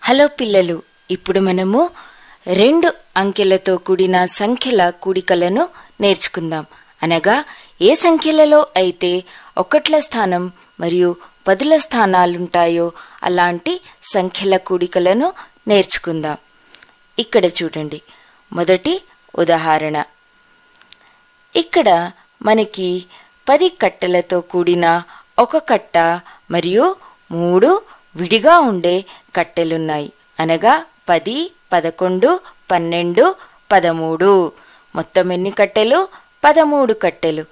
Hello పిల్లలు, ఇప్పుడు మనము 2 అంకెలతో కూడిన సంఖ్యల కూడికలను నేర్చుకుందాం. అనగా ఏ సంఖ్యలలో అయితే ఒకట్ల స్థానం మరియు పదుల స్థానాలుంటాయో అలాంటి సంఖ్యల కూడికలను నేర్చుకుందాం. ఇక్కడ చూడండి, మొదటి ఉదాహరణ. ఇక్కడ మనకి 10 కట్టెలతో కూడిన ఒక కట్ట మరియు 3 విడిగా ఉండే కట్టెలున్నాయి. అనగా 10, 11, 12, 13. మొత్తం ఎన్ని కట్టెలు? 13 కట్టెలు.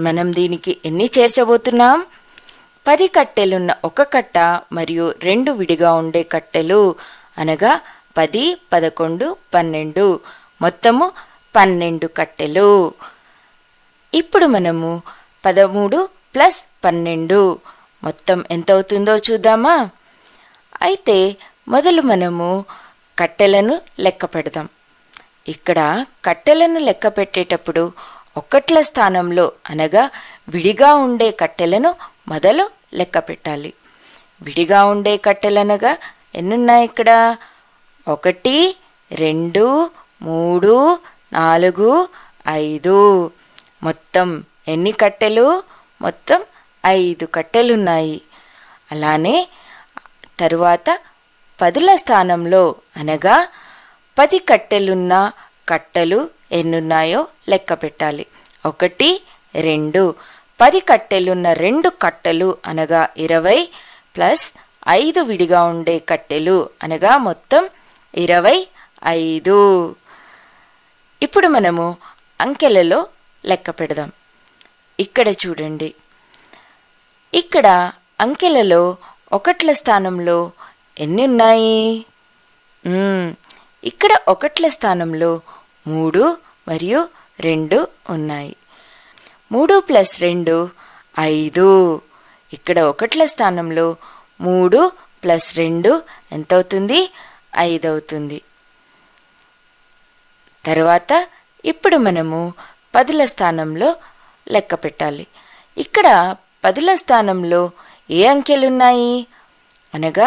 మనం దీనికి ఎన్ని చేర్చబోతున్నాం? 10 కట్టెలున్న ఒక కట్ట మరియు 2 విడిగా ఉండే కట్టెలు. అనగా 10, 11, 12. మొత్తము 12 కట్టెలు. ఇప్పుడు మనము 13 ప్లస్ 12 మొత్తం ఎంత అవుతుందో చూద్దామా? అయితే మొదలు మనము కట్టెలను లెక్క పెడదాం. ఇక్కడ కట్టెలను లెక్క పెట్టేటప్పుడు ఒకట్ల స్థానంలో అనగా విడిగా ఉండే కట్టెలను మొదలు లెక్క పెట్టాలి. విడిగా ఉండే కట్టెలనగా ఎన్నున్నాయి ఇక్కడ? 1, 2, 3, 4, 5. మొత్తం ఎన్ని కట్టెలు? మొత్తం 5 కట్టెలున్నాయి. అలానే తరువాత పదుల స్థానంలో అనగా 10 కట్టెలున్న కట్టెలు ఎన్నున్నాయో లెక్క పెట్టాలి. 1, 2. 10 కట్టెలున్న 2 కట్టెలు అనగా 20 ప్లస్ 5 విడిగా ఉండే కట్టెలు అనగా మొత్తం 25. ఇప్పుడు మనము అంకెలలో లెక్క పెడదాం. ఇక్కడ చూడండి, ఇక్కడ అంకెలలో ఒకట్ల స్థానంలో ఎన్ని ఉన్నాయి? ఇక్కడ ఒకట్ల స్థానంలో 3 మరియు 2 ఉన్నాయి. 3 ప్లస్ 2 5. ఇక్కడ ఒకట్ల స్థానంలో 3 ప్లస్ 2 ఎంత అవుతుంది? 5 అవుతుంది. తర్వాత ఇప్పుడు మనము పదుల స్థానంలో లెక్క పెట్టాలి. ఇక్కడ పదుల స్థానంలో ఏ అంకెలున్నాయి? అనగా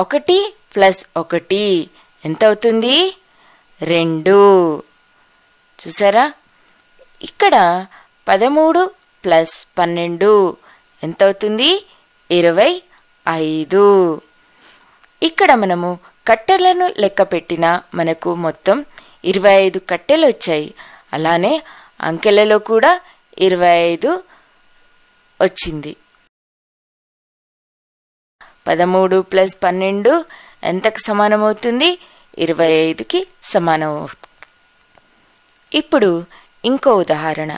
1 ప్లస్ 1 ఎంత అవుతుంది? 2. చూసారా? ఇక్కడ 13 ప్లస్ 12 ఎంత అవుతుంది? 25. ఇక్కడ మనము కట్టెలను లెక్క పెట్టినా మనకు మొత్తం 25 కట్టెలు వచ్చాయి. అలానే అంకెలలో కూడా 25 వచ్చింది. 13 ప్లస్ 12 ఎంతకు సమానమవుతుంది? 25కి సమానం. ఇప్పుడు ఇంకో ఉదాహరణ.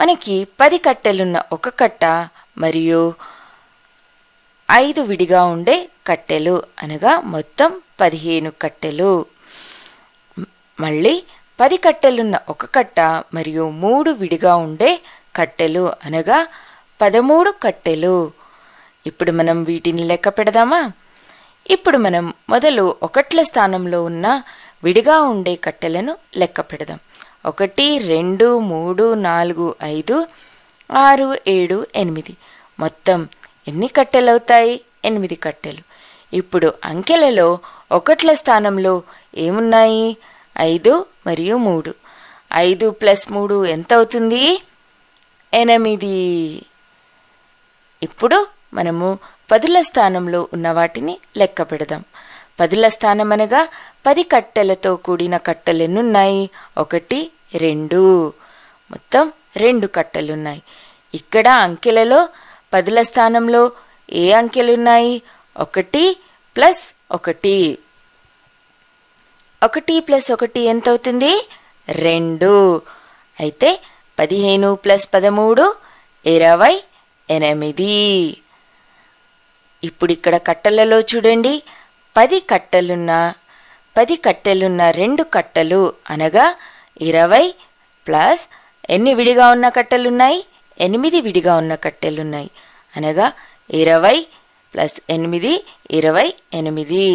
మనకి 10 కట్టెలున్న ఒక కట్ట మరియు 5 విడిగా ఉండే కట్టెలు అనగా మొత్తం 15 కట్టెలు. మళ్ళీ 10 కట్టెలున్న ఒక కట్ట మరియు 3 విడిగా ఉండే కట్టెలు అనగా 13 కట్టెలు. ఇప్పుడు మనం వీటిని లెక్క పెడదామా? ఇప్పుడు మనం మొదలు ఒకట్ల స్థానంలో ఉన్న విడిగా ఉండే కట్టెలను లెక్క పెడదాం. 1, 2, 3, 4, 5, 6, 7, 8. మొత్తం ఎన్ని కట్టెలు అవుతాయి? 8 కట్టెలు. ఇప్పుడు అంకెలలో ఒకట్ల స్థానంలో ఏమున్నాయి? 5 మరియు 3. 5 ప్లస్ 3 ఎంత అవుతుంది? 8. ఇప్పుడు మనము పదుల స్థానంలో ఉన్న వాటిని లెక్క పెడదాం. పదుల స్థానం అనగా 10 కట్టెలతో కూడిన కట్టెలు ఎన్నున్నాయి? 1, 2. మొత్తం 2 కట్టెలున్నాయి. ఇక్కడ అంకెలలో పదుల స్థానంలో ఏ అంకెలున్నాయి? 1 ప్లస్ 1. 1 ప్లస్ 1 ఎంత అవుతుంది? 2. అయితే 15 ప్లస్ 13 28. ఇప్పుడు ఇక్కడ కట్టెలలో చూడండి, 10 కట్టెలున్న 2 కట్టెలు అనగా 20 ప్లస్ ఎన్ని విడిగా ఉన్న కట్టెలున్నాయి? 8 విడిగా ఉన్న కట్టెలున్నాయి. అనగా 20 ప్లస్ 8 28.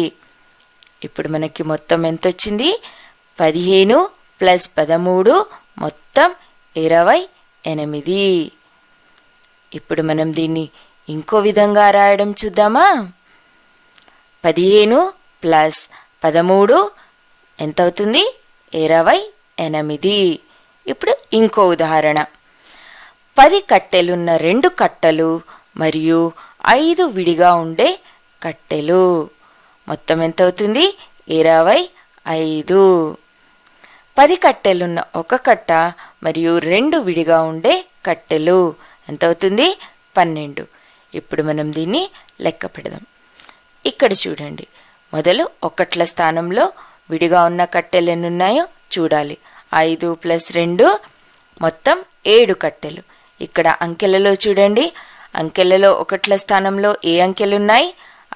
ఇప్పుడు మనకి మొత్తం ఎంత వచ్చింది? 15 ప్లస్ 13 మొత్తం 28. ఇప్పుడు మనం దీన్ని ఇంకో విధంగా రాయడం చూద్దామా? 15 ప్లస్ 13 ఎంత అవుతుంది? 28. ఇప్పుడు ఇంకో ఉదాహరణ. 10 కట్టెలున్న 2 కట్టలు మరియు 5 విడిగా ఉండే కట్టెలు. మొత్తం ఎంత అవుతుంది? 25. 10 కట్టెలున్న 1 కట్ట మరియు 2 విడిగా ఉండే కట్టెలు ఎంత అవుతుంది? 12. ఇప్పుడు మనం దీన్ని లెక్క పెడదాం. ఇక్కడ చూడండి, మొదలు ఒకట్ల స్థానంలో విడిగా ఉన్న కట్టెలు ఎన్నున్నాయో చూడాలి. 5 + 2 మొత్తం 7 కట్టెలు. ఇక్కడ అంకెలలో చూడండి, అంకెలలో ఒకట్ల స్థానంలో ఏ అంకెలున్నాయి?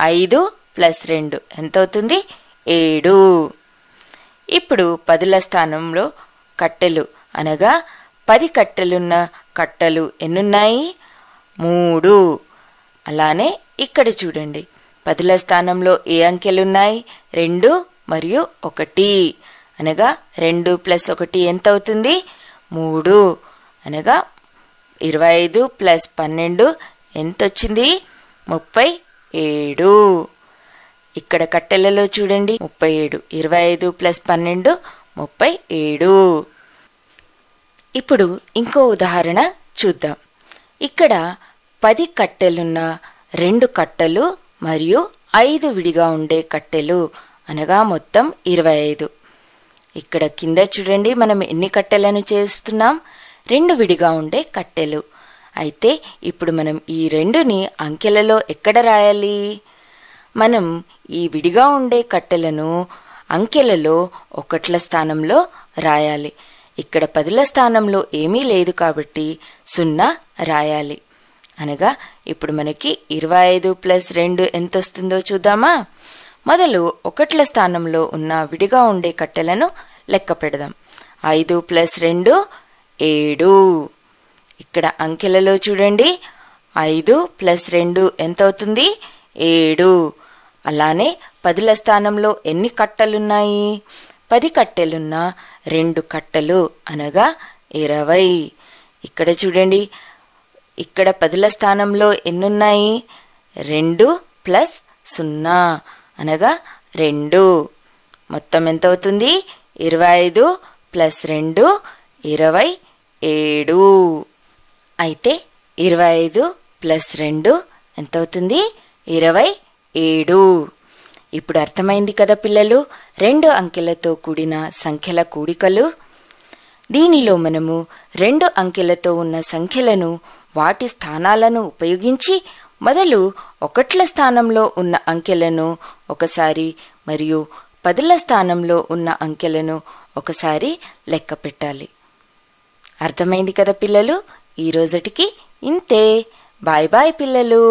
5 + 2 ఎంత అవుతుంది? 7. ఇప్పుడు 10ల స్థానంలో కట్టెలు అనగా 10 కట్టెలున్న కట్టలు ఎన్నున్నాయి? 3. అలానే ఇక్కడ చూడండి, 10ల స్థానంలో ఏ అంకెలున్నాయి? 2 మరియు 1 అనగా 2 + 1 ఎంత అవుతుంది? 3 అనగా 25 + 12 ఎంత వచ్చింది? 37. ఇక్కడ కట్టెలలో చూడండి 37, 25 + 12 37. ఇప్పుడు ఇంకో ఉదాహరణ చూద్దాం. ఇక్కడ 10 కట్టెలున్న 2 కట్టలు మరియు 5 విడిగా ఉండే కట్టెలు అనగా మొత్తం 25. ఇక్కడ కింద చూడండి, మనం ఎన్ని కట్టెలను చేస్తున్నాం? 2 విడిగా ఉండే కట్టెలు. అయితే ఇప్పుడు మనం ఈ 2ని అంకెలలో ఎక్కడ రాయాలి? మనం ఈ విడిగా ఉండే కట్టెలను అంకెలలో ఒకట్ల స్థానంలో రాయాలి. ఇక్కడ 10ల స్థానంలో ఏమీ లేదు కాబట్టి 0 రాయాలి. అనగా ఇప్పుడు మనకి 25 + 2 ఎంత వస్తుందో చూద్దామా? మొదలు ఒకట్ల స్థానంలో ఉన్న విడిగా ఉండే కట్టెలను లెక్క పెడదాం. 5 + 2 7. ఇక్కడ అంకెలలో చూడండి, 5 + 2 ఎంత అవుతుంది? 7. అలానే 10ల స్థానంలో ఎన్ని కట్టలున్నాయి? 10 కట్టెలున్న 2 కట్టలు అనగా 20. ఇక్కడ చూడండి, ఇక్కడ 10ల స్థానంలో ఎన్నున్నాయి? 2 + 0 అనగా 2. మొత్తం ఎంత అవుతుంది? 25 + 2 27. అయితే 25 + 2 ఎంత అవుతుంది? 27. ఇప్పుడు అర్థమైంది కదా పిల్లలు, 2 అంకెలతో కూడిన సంఖ్యల కూడికలు. దీనిలో మనము 2 అంకెలతో ఉన్న సంఖ్యలను వాటి స్థానాలను ఉపయోగించి మొదలు ఒకట్ల స్థానంలో ఉన్న అంకెలను ఒకసారి మరియు 10ల స్థానంలో ఉన్న అంకెలను ఒకసారి లెక్క పెట్టాలి. అర్థమైంది కదా పిల్లలు? ఈ రోజుటికి ఇంతే. బాయ్ బాయ్ పిల్లలు.